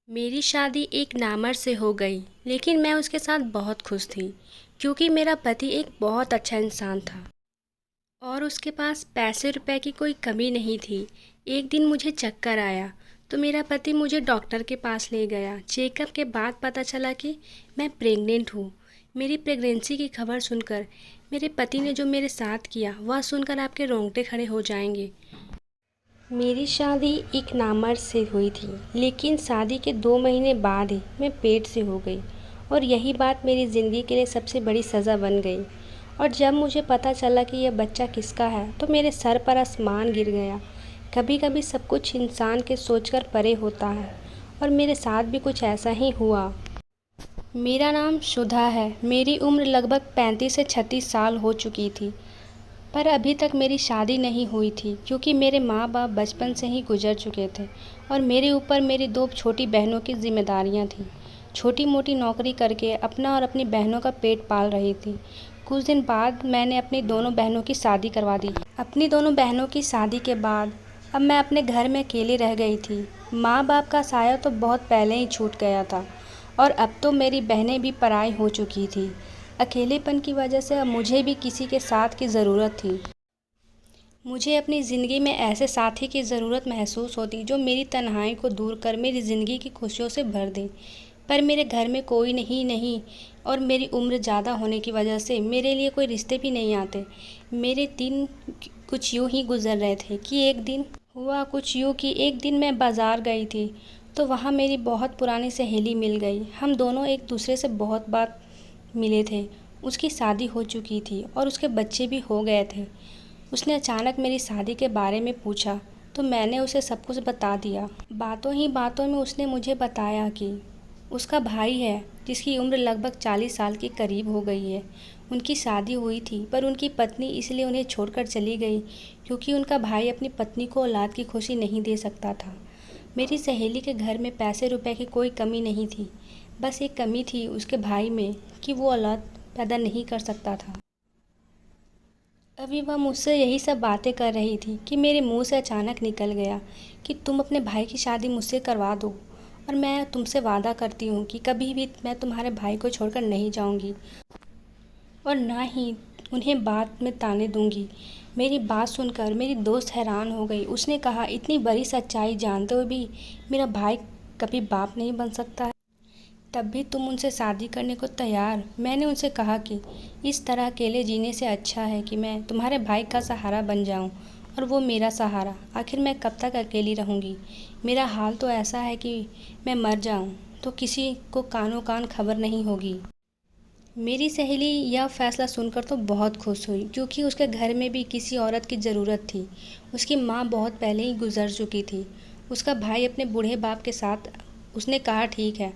मेरी शादी एक नामर्द से हो गई, लेकिन मैं उसके साथ बहुत खुश थी क्योंकि मेरा पति एक बहुत अच्छा इंसान था और उसके पास पैसे रुपए की कोई कमी नहीं थी। एक दिन मुझे चक्कर आया तो मेरा पति मुझे डॉक्टर के पास ले गया। चेकअप के बाद पता चला कि मैं प्रेग्नेंट हूँ। मेरी प्रेगनेंसी की खबर सुनकर मेरे पति ने जो मेरे साथ किया वह सुनकर आपके रोंगटे खड़े हो जाएंगे। मेरी शादी एक नामर्द से हुई थी, लेकिन शादी के 2 महीने बाद ही मैं पेट से हो गई और यही बात मेरी ज़िंदगी के लिए सबसे बड़ी सज़ा बन गई। और जब मुझे पता चला कि यह बच्चा किसका है तो मेरे सर पर आसमान गिर गया। कभी कभी सब कुछ इंसान के सोचकर परे होता है और मेरे साथ भी कुछ ऐसा ही हुआ। मेरा नाम सुधा है। मेरी उम्र लगभग 35 से 36 साल हो चुकी थी, पर अभी तक मेरी शादी नहीं हुई थी क्योंकि मेरे माँ बाप बचपन से ही गुजर चुके थे और मेरे ऊपर मेरी 2 छोटी बहनों की जिम्मेदारियाँ थीं। छोटी मोटी नौकरी करके अपना और अपनी बहनों का पेट पाल रही थी। कुछ दिन बाद मैंने अपनी दोनों बहनों की शादी करवा दी। अपनी दोनों बहनों की शादी के बाद अब मैं अपने घर में अकेली रह गई थी। माँ बाप का साया तो बहुत पहले ही छूट गया था और अब तो मेरी बहनें भी पराई हो चुकी थी। अकेलेपन की वजह से अब मुझे भी किसी के साथ की ज़रूरत थी। मुझे अपनी ज़िंदगी में ऐसे साथी की ज़रूरत महसूस होती जो मेरी तन्हाई को दूर कर मेरी ज़िंदगी की खुशियों से भर दे। पर मेरे घर में कोई नहीं और मेरी उम्र ज़्यादा होने की वजह से मेरे लिए कोई रिश्ते भी नहीं आते। मेरे दिन कुछ यूँ ही गुजर रहे थे कि एक दिन हुआ कुछ यूँ कि एक दिन मैं बाज़ार गई थी तो वहाँ मेरी बहुत पुरानी सहेली मिल गई। हम दोनों एक दूसरे से बहुत बार मिले थे। उसकी शादी हो चुकी थी और उसके बच्चे भी हो गए थे। उसने अचानक मेरी शादी के बारे में पूछा तो मैंने उसे सब कुछ बता दिया। बातों ही बातों में उसने मुझे बताया कि उसका भाई है जिसकी उम्र लगभग 40 साल के करीब हो गई है। उनकी शादी हुई थी पर उनकी पत्नी इसलिए उन्हें छोड़कर चली गई क्योंकि उनका भाई अपनी पत्नी को औलाद की खुशी नहीं दे सकता था। मेरी सहेली के घर में पैसे रुपए की कोई कमी नहीं थी, बस एक कमी थी उसके भाई में कि वो औलाद पैदा नहीं कर सकता था। अभी वह मुझसे यही सब बातें कर रही थी कि मेरे मुंह से अचानक निकल गया कि तुम अपने भाई की शादी मुझसे करवा दो और मैं तुमसे वादा करती हूँ कि कभी भी मैं तुम्हारे भाई को छोड़कर नहीं जाऊँगी और ना ही उन्हें बात में ताने दूंगी। मेरी बात सुनकर मेरी दोस्त हैरान हो गई। उसने कहा, इतनी बड़ी सच्चाई जानते हुए भी मेरा भाई कभी बाप नहीं बन सकता है, तब भी तुम उनसे शादी करने को तैयार। मैंने उनसे कहा कि इस तरह अकेले जीने से अच्छा है कि मैं तुम्हारे भाई का सहारा बन जाऊं और वो मेरा सहारा। आखिर मैं कब तक अकेली रहूंगी। मेरा हाल तो ऐसा है कि मैं मर जाऊं तो किसी को कानों कान खबर नहीं होगी। मेरी सहेली यह फैसला सुनकर तो बहुत खुश हुई क्योंकि उसके घर में भी किसी औरत की ज़रूरत थी। उसकी माँ बहुत पहले ही गुजर चुकी थी। उसका भाई अपने बूढ़े बाप के साथ। उसने कहा, ठीक है,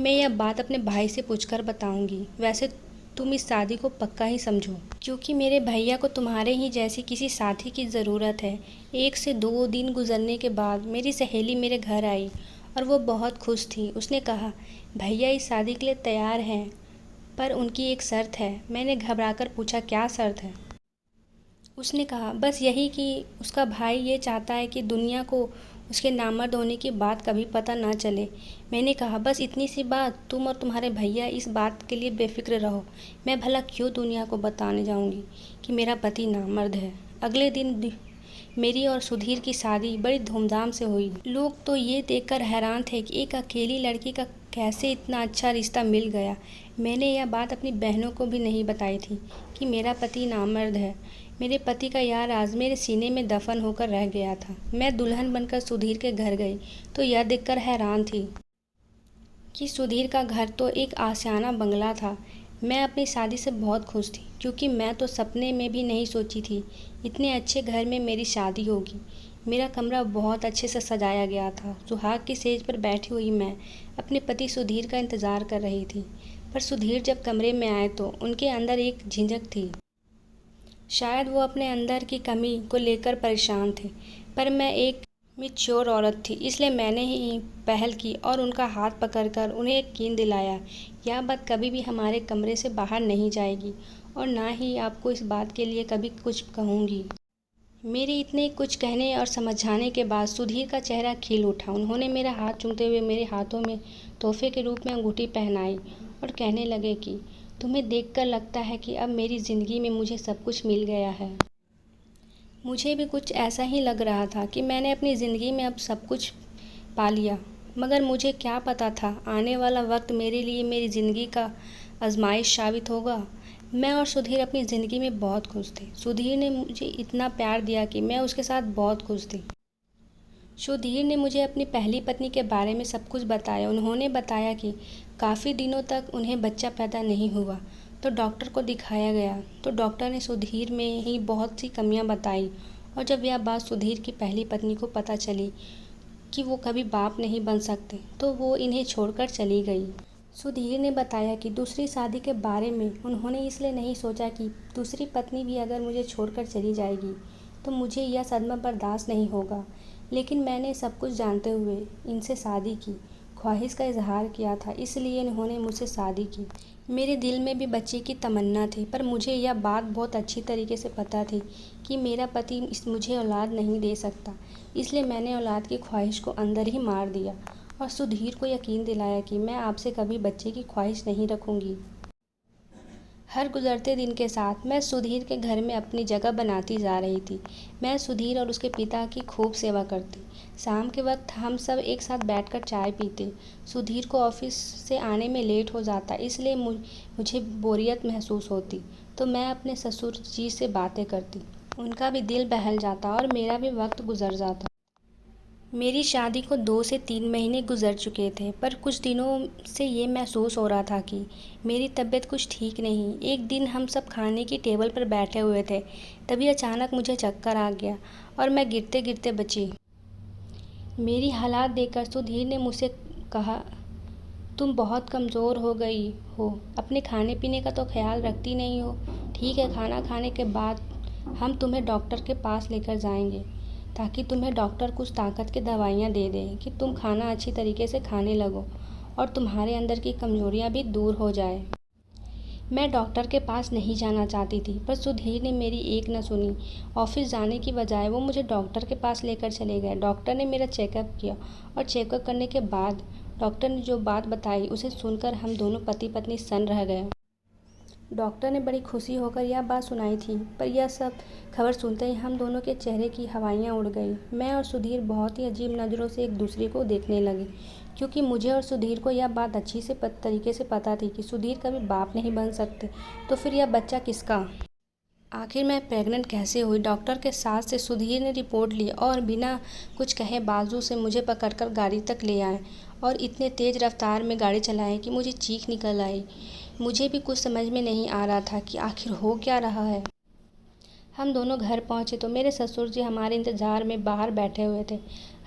मैं यह बात अपने भाई से पूछकर बताऊंगी। वैसे तुम इस शादी को पक्का ही समझो क्योंकि मेरे भैया को तुम्हारे ही जैसी किसी साथी की ज़रूरत है। 1 से 2 दिन गुजरने के बाद मेरी सहेली मेरे घर आई और वो बहुत खुश थी। उसने कहा, भैया इस शादी के लिए तैयार हैं पर उनकी एक शर्त है। मैंने घबराकर पूछा, क्या शर्त है? उसने कहा, बस यही कि उसका भाई ये चाहता है कि दुनिया को उसके नामर्द होने की बात कभी पता ना चले। मैंने कहा, बस इतनी सी बात, तुम और तुम्हारे भैया इस बात के लिए बेफिक्र रहो। मैं भला क्यों दुनिया को बताने जाऊंगी कि मेरा पति नामर्द है। अगले दिन मेरी और सुधीर की शादी बड़ी धूमधाम से हुई। लोग तो ये देखकर हैरान थे कि एक अकेली लड़की का कैसे इतना अच्छा रिश्ता मिल गया। मैंने यह बात अपनी बहनों को भी नहीं बताई थी कि मेरा पति नामर्द है। मेरे पति का यह राज मेरे सीने में दफन होकर रह गया था। मैं दुल्हन बनकर सुधीर के घर गई तो यह देखकर हैरान थी कि सुधीर का घर तो एक आशियाना बंगला था। मैं अपनी शादी से बहुत खुश थी क्योंकि मैं तो सपने में भी नहीं सोची थी इतने अच्छे घर में मेरी शादी होगी। मेरा कमरा बहुत अच्छे से सजाया गया था। सुहाग की सेज पर बैठी हुई मैं अपने पति सुधीर का इंतज़ार कर रही थी। पर सुधीर जब कमरे में आए तो उनके अंदर एक झिझक थी। शायद वो अपने अंदर की कमी को लेकर परेशान थे। पर मैं एक मैच्योर औरत थी, इसलिए मैंने ही पहल की और उनका हाथ पकड़कर उन्हें यकीन दिलाया, यह बात कभी भी हमारे कमरे से बाहर नहीं जाएगी और ना ही आपको इस बात के लिए कभी कुछ कहूँगी। मेरे इतने कुछ कहने और समझाने के बाद सुधीर का चेहरा खिल उठा। उन्होंने मेरा हाथ चूमते हुए मेरे हाथों में तोहफे के रूप में अंगूठी पहनाई और कहने लगे कि तुम्हें देखकर लगता है कि अब मेरी ज़िंदगी में मुझे सब कुछ मिल गया है। मुझे भी कुछ ऐसा ही लग रहा था कि मैंने अपनी ज़िंदगी में अब सब कुछ पा लिया, मगर मुझे क्या पता था आने वाला वक्त मेरे लिए मेरी ज़िंदगी का आजमाइश साबित होगा। मैं और सुधीर अपनी ज़िंदगी में बहुत खुश थे। सुधीर ने मुझे इतना प्यार दिया कि मैं उसके साथ बहुत खुश थी। सुधीर ने मुझे अपनी पहली पत्नी के बारे में सब कुछ बताया। उन्होंने बताया कि काफ़ी दिनों तक उन्हें बच्चा पैदा नहीं हुआ, तो डॉक्टर को दिखाया गया, तो डॉक्टर ने सुधीर में ही बहुत सी कमियां बताई। और जब यह बात सुधीर की पहली पत्नी को पता चली कि वो कभी बाप नहीं बन सकते, तो वो इन्हें छोड़कर चली गई। सुधीर ने बताया कि दूसरी शादी के बारे में उन्होंने इसलिए नहीं सोचा कि दूसरी पत्नी भी अगर मुझे छोड़कर चली जाएगी तो मुझे यह सदमा बर्दाश्त नहीं होगा। लेकिन मैंने सब कुछ जानते हुए इनसे शादी की, ख्वाहिश का इजहार किया था, इसलिए इन्होंने मुझसे शादी की। मेरे दिल में भी बच्चे की तमन्ना थी, पर मुझे यह बात बहुत अच्छी तरीके से पता थी कि मेरा पति मुझे औलाद नहीं दे सकता। इसलिए मैंने औलाद की ख्वाहिश को अंदर ही मार दिया और सुधीर को यकीन दिलाया कि मैं आपसे कभी बच्चे की ख्वाहिश नहीं रखूंगी। हर गुजरते दिन के साथ मैं सुधीर के घर में अपनी जगह बनाती जा रही थी। मैं सुधीर और उसके पिता की खूब सेवा करती। शाम के वक्त हम सब एक साथ बैठकर चाय पीते। सुधीर को ऑफिस से आने में लेट हो जाता, इसलिए मुझे बोरियत महसूस होती, तो मैं अपने ससुर जी से बातें करती। उनका भी दिल बहल जाता और मेरा भी वक्त गुजर जाता। मेरी शादी को 2 से 3 महीने गुजर चुके थे, पर कुछ दिनों से ये महसूस हो रहा था कि मेरी तबीयत कुछ ठीक नहीं। एक दिन हम सब खाने की टेबल पर बैठे हुए थे, तभी अचानक मुझे चक्कर आ गया और मैं गिरते गिरते बची। मेरी हालात देखकर सुधीर ने मुझसे कहा, तुम बहुत कमज़ोर हो गई हो, अपने खाने पीने का तो ख्याल रखती नहीं हो। ठीक है, खाना खाने के बाद हम तुम्हें डॉक्टर के पास लेकर जाएंगे, ताकि तुम्हें डॉक्टर कुछ ताकत की दवाइयाँ दे दें कि तुम खाना अच्छी तरीके से खाने लगो और तुम्हारे अंदर की कमजोरियाँ भी दूर हो जाए। मैं डॉक्टर के पास नहीं जाना चाहती थी, पर सुधीर ने मेरी एक न सुनी। ऑफिस जाने की बजाय वो मुझे डॉक्टर के पास लेकर चले गए। डॉक्टर ने मेरा चेकअप किया और चेकअप करने के बाद डॉक्टर ने जो बात बताई उसे सुनकर हम दोनों पति पत्नी सन्न रह गए। डॉक्टर ने बड़ी खुशी होकर यह बात सुनाई थी, पर यह सब खबर सुनते ही हम दोनों के चेहरे की हवाइयाँ उड़ गई। मैं और सुधीर बहुत ही अजीब नज़रों से एक दूसरे को देखने लगे, क्योंकि मुझे और सुधीर को यह बात अच्छी से तरीके से पता थी कि सुधीर कभी बाप नहीं बन सकते, तो फिर यह बच्चा किसका? आखिर मैं प्रेग्नेंट कैसे हुई? डॉक्टर के साथ से सुधीर ने रिपोर्ट ली और बिना कुछ कहे बाजू से मुझे पकड़कर गाड़ी तक ले आए और इतने तेज़ रफ्तार में गाड़ी चलाएं कि मुझे चीख निकल आई। मुझे भी कुछ समझ में नहीं आ रहा था कि आखिर हो क्या रहा है। हम दोनों घर पहुंचे तो मेरे ससुर जी हमारे इंतज़ार में बाहर बैठे हुए थे।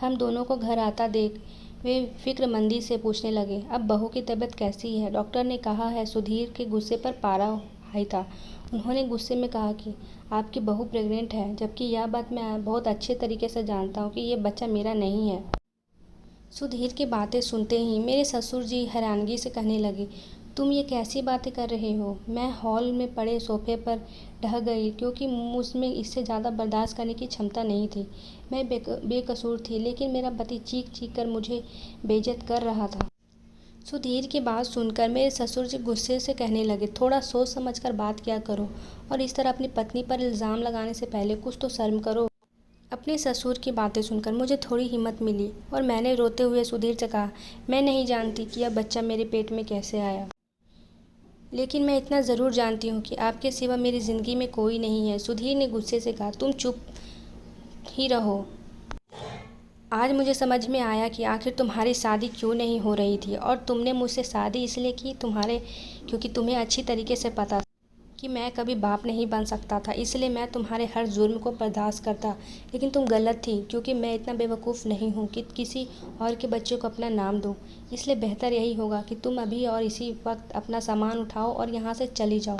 हम दोनों को घर आता देख वे फिक्रमंदी से पूछने लगे, अब बहू की तबीयत कैसी है? डॉक्टर ने कहा है। सुधीर के गुस्से पर पारा हाई था। उन्होंने गुस्से में कहा कि आपकी बहू प्रेग्नेंट है, जबकि यह बात मैं बहुत अच्छे तरीके से जानता हूँ कि ये बच्चा मेरा नहीं है। सुधीर की बातें सुनते ही मेरे ससुर जी हैरानगी से कहने लगे, तुम ये कैसी बातें कर रहे हो? मैं हॉल में पड़े सोफे पर ढह गई, क्योंकि मुझमें इससे ज़्यादा बर्दाश्त करने की क्षमता नहीं थी। मैं बेकसूर थी, लेकिन मेरा पति चीख चीख कर मुझे बेइज्जत कर रहा था। सुधीर की बात सुनकर मेरे ससुर जी गुस्से से कहने लगे, थोड़ा सोच समझ कर बात किया करो और इस तरह अपनी पत्नी पर इल्ज़ाम लगाने से पहले कुछ तो शर्म करो। अपने ससुर की बातें सुनकर मुझे थोड़ी हिम्मत मिली और मैंने रोते हुए सुधीर से कहा, मैं नहीं जानती कि यह बच्चा मेरे पेट में कैसे आया, लेकिन मैं इतना ज़रूर जानती हूँ कि आपके सिवा मेरी ज़िंदगी में कोई नहीं है। सुधीर ने गुस्से से कहा, तुम चुप ही रहो। आज मुझे समझ में आया कि आखिर तुम्हारी शादी क्यों नहीं हो रही थी, और तुमने मुझसे शादी इसलिए की क्योंकि तुम्हें अच्छी तरीके से पता था कि मैं कभी बाप नहीं बन सकता था, इसलिए मैं तुम्हारे हर जुर्म को बर्दाश्त करता। लेकिन तुम गलत थी, क्योंकि मैं इतना बेवकूफ़ नहीं हूँ कि किसी और के बच्चे को अपना नाम दूँ। इसलिए बेहतर यही होगा कि तुम अभी और इसी वक्त अपना सामान उठाओ और यहाँ से चली जाओ।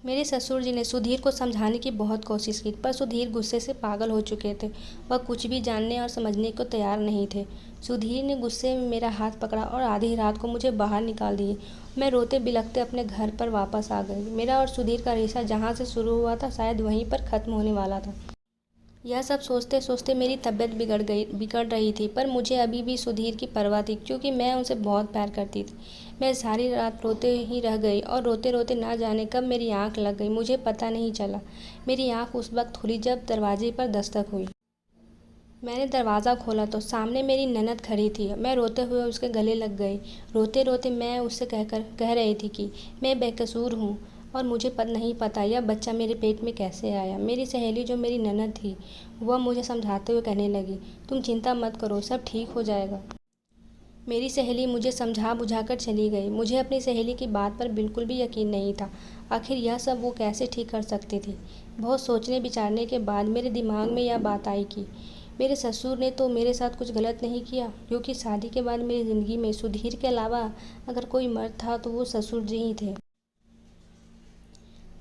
मेरे ससुर जी ने सुधीर को समझाने की बहुत कोशिश की, पर सुधीर गुस्से से पागल हो चुके थे। वह कुछ भी जानने और समझने को तैयार नहीं थे। सुधीर ने गुस्से में मेरा हाथ पकड़ा और आधी रात को मुझे बाहर निकाल दिए। मैं रोते बिलखते अपने घर पर वापस आ गई। मेरा और सुधीर का रिश्ता जहाँ से शुरू हुआ था शायद वहीं पर ख़त्म होने वाला था। यह सब सोचते सोचते मेरी तबीयत बिगड़ रही थी, पर मुझे अभी भी सुधीर की परवाह थी क्योंकि मैं उनसे बहुत प्यार करती थी। मैं सारी रात रोते ही रह गई और रोते रोते ना जाने कब मेरी आँख लग गई, मुझे पता नहीं चला। मेरी आँख उस वक्त खुली जब दरवाजे पर दस्तक हुई। मैंने दरवाज़ा खोला तो सामने मेरी ननद खड़ी थी। मैं रोते हुए उसके गले लग गई। रोते रोते मैं उससे कह रही थी कि मैं बेकसूर हूँ और मुझे नहीं पता यह बच्चा मेरे पेट में कैसे आया। मेरी सहेली जो मेरी ननद थी वह मुझे समझाते हुए कहने लगी, तुम चिंता मत करो, सब ठीक हो जाएगा। मेरी सहेली मुझे समझा बुझाकर चली गई। मुझे अपनी सहेली की बात पर बिल्कुल भी यकीन नहीं था। आखिर यह सब वो कैसे ठीक कर सकती थी। बहुत सोचने विचारने के बाद मेरे दिमाग में यह बात आई कि मेरे ससुर ने तो मेरे साथ कुछ गलत नहीं किया, क्योंकि शादी के बाद मेरी ज़िंदगी में सुधीर के अलावा अगर कोई मर्द था तो वो ससुर जी ही थे।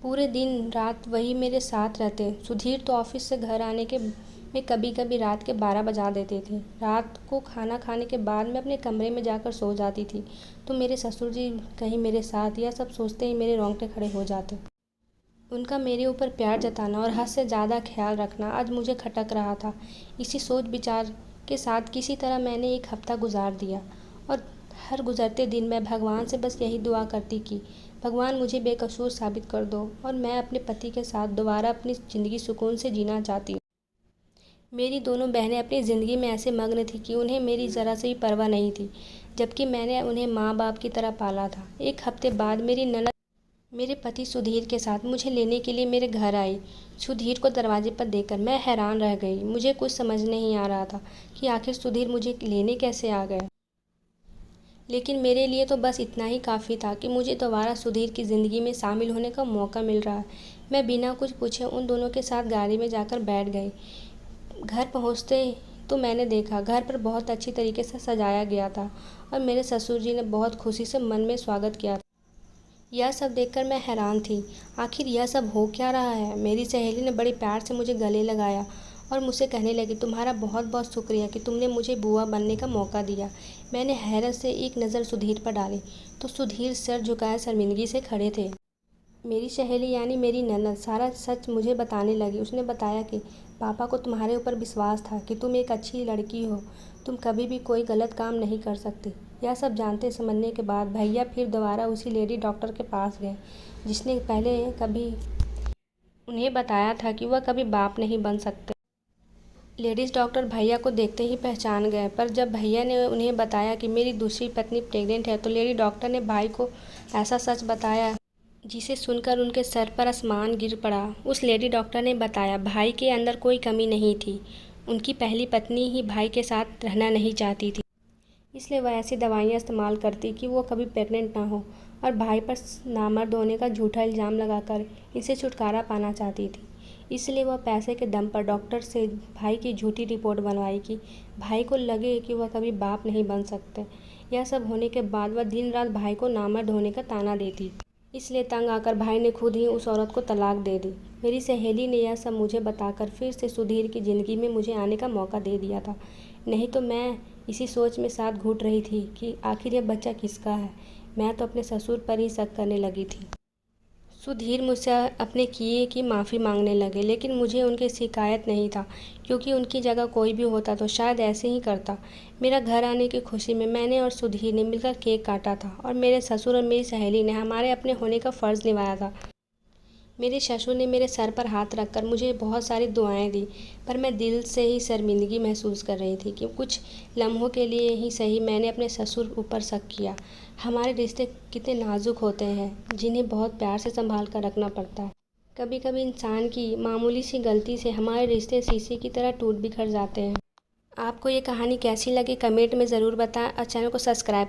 पूरे दिन रात वही मेरे साथ रहते। सुधीर तो ऑफिस से घर आने के में कभी कभी रात के 12 बजा देते थे। रात को खाना खाने के बाद मैं अपने कमरे में जाकर सो जाती थी तो मेरे ससुर जी कहीं मेरे साथ, यह सब सोचते ही मेरे रोंगटे खड़े हो जाते। उनका मेरे ऊपर प्यार जताना और हद से ज़्यादा ख्याल रखना आज मुझे खटक रहा था। इसी सोच विचार के साथ किसी तरह मैंने एक हफ्ता गुजार दिया और हर गुजरते दिन मैं भगवान से बस यही दुआ करती कि भगवान मुझे बेकसूर साबित कर दो और मैं अपने पति के साथ दोबारा अपनी ज़िंदगी सुकून से जीना चाहती हूँ। मेरी दोनों बहनें अपनी ज़िंदगी में ऐसे मग्न थी कि उन्हें मेरी ज़रा से भी परवाह नहीं थी, जबकि मैंने उन्हें माँ बाप की तरह पाला था। एक हफ्ते बाद मेरी ननद मेरे पति सुधीर के साथ मुझे लेने के लिए मेरे घर आई। सुधीर को दरवाजे पर देखकर मैं हैरान रह गई। मुझे कुछ समझ नहीं आ रहा था कि आखिर सुधीर मुझे लेने कैसे आ गए। लेकिन मेरे लिए तो बस इतना ही काफ़ी था कि मुझे दोबारा सुधीर की ज़िंदगी में शामिल होने का मौका मिल रहा है। मैं बिना कुछ पूछे उन दोनों के साथ गाड़ी में जाकर बैठ गई। घर पहुंचते तो मैंने देखा घर पर बहुत अच्छी तरीके से सजाया गया था और मेरे ससुर जी ने बहुत खुशी से मन में स्वागत किया था। यह सब देखकर मैं हैरान थी। आखिर यह सब हो क्या रहा है। मेरी सहेली ने बड़े प्यार से मुझे गले लगाया और मुझसे कहने लगी, तुम्हारा बहुत बहुत शुक्रिया कि तुमने मुझे बुआ बनने का मौका दिया। मैंने हैरत से एक नज़र सुधीर पर डाली तो सुधीर सर झुकाए शर्मिंदगी से खड़े थे। मेरी सहेली यानी मेरी ननद सारा सच मुझे बताने लगी। उसने बताया कि पापा को तुम्हारे ऊपर विश्वास था कि तुम एक अच्छी लड़की हो, तुम कभी भी कोई गलत काम नहीं कर सकती। यह सब जानते समझने के बाद भैया फिर दोबारा उसी लेडी डॉक्टर के पास गए जिसने पहले कभी उन्हें बताया था कि वह कभी बाप नहीं बन सकते। लेडीज़ डॉक्टर भैया को देखते ही पहचान गए, पर जब भैया ने उन्हें बताया कि मेरी दूसरी पत्नी प्रेग्नेंट है तो लेडी डॉक्टर ने भाई को ऐसा सच बताया जिसे सुनकर उनके सर पर आसमान गिर पड़ा। उस लेडी डॉक्टर ने बताया भाई के अंदर कोई कमी नहीं थी। उनकी पहली पत्नी ही भाई के साथ रहना नहीं चाहती थी, इसलिए वह ऐसी दवाइयाँ इस्तेमाल करती कि वो कभी प्रेग्नेंट ना हो और भाई पर नामर्द होने का झूठा इल्ज़ाम लगाकर इसे छुटकारा पाना चाहती थी। इसलिए वह पैसे के दम पर डॉक्टर से भाई की झूठी रिपोर्ट बनवाई कि भाई को लगे कि वह कभी बाप नहीं बन सकते। यह सब होने के बाद वह दिन रात भाई को नामर्द होने का ताना देती। इसलिए तंग आकर भाई ने खुद ही उस औरत को तलाक दे दी। मेरी सहेली ने यह सब मुझे बताकर फिर से सुधीर की ज़िंदगी में मुझे आने का मौका दे दिया था। नहीं तो मैं इसी सोच में साथ घुट रही थी कि आखिर यह बच्चा किसका है। मैं तो अपने ससुर पर ही शक करने लगी थी। सुधीर मुझसे अपने किए की माफ़ी मांगने लगे, लेकिन मुझे उनकी शिकायत नहीं था क्योंकि उनकी जगह कोई भी होता तो शायद ऐसे ही करता। मेरा घर आने की खुशी में मैंने और सुधीर ने मिलकर केक काटा था और मेरे ससुर और मेरी सहेली ने हमारे अपने होने का फ़र्ज़ निभाया था। मेरे ससुर ने मेरे सर पर हाथ रखकर मुझे बहुत सारी दुआएं दी, पर मैं दिल से ही शर्मिंदगी महसूस कर रही थी कि कुछ लम्हों के लिए ही सही मैंने अपने ससुर ऊपर शक किया। हमारे रिश्ते कितने नाजुक होते हैं जिन्हें बहुत प्यार से संभाल कर रखना पड़ता है। कभी कभी इंसान की मामूली सी गलती से हमारे रिश्ते शीशे की तरह टूट बिखर जाते हैं। आपको ये कहानी कैसी लगी कमेंट में ज़रूर बताएं और चैनल को सब्सक्राइब करें।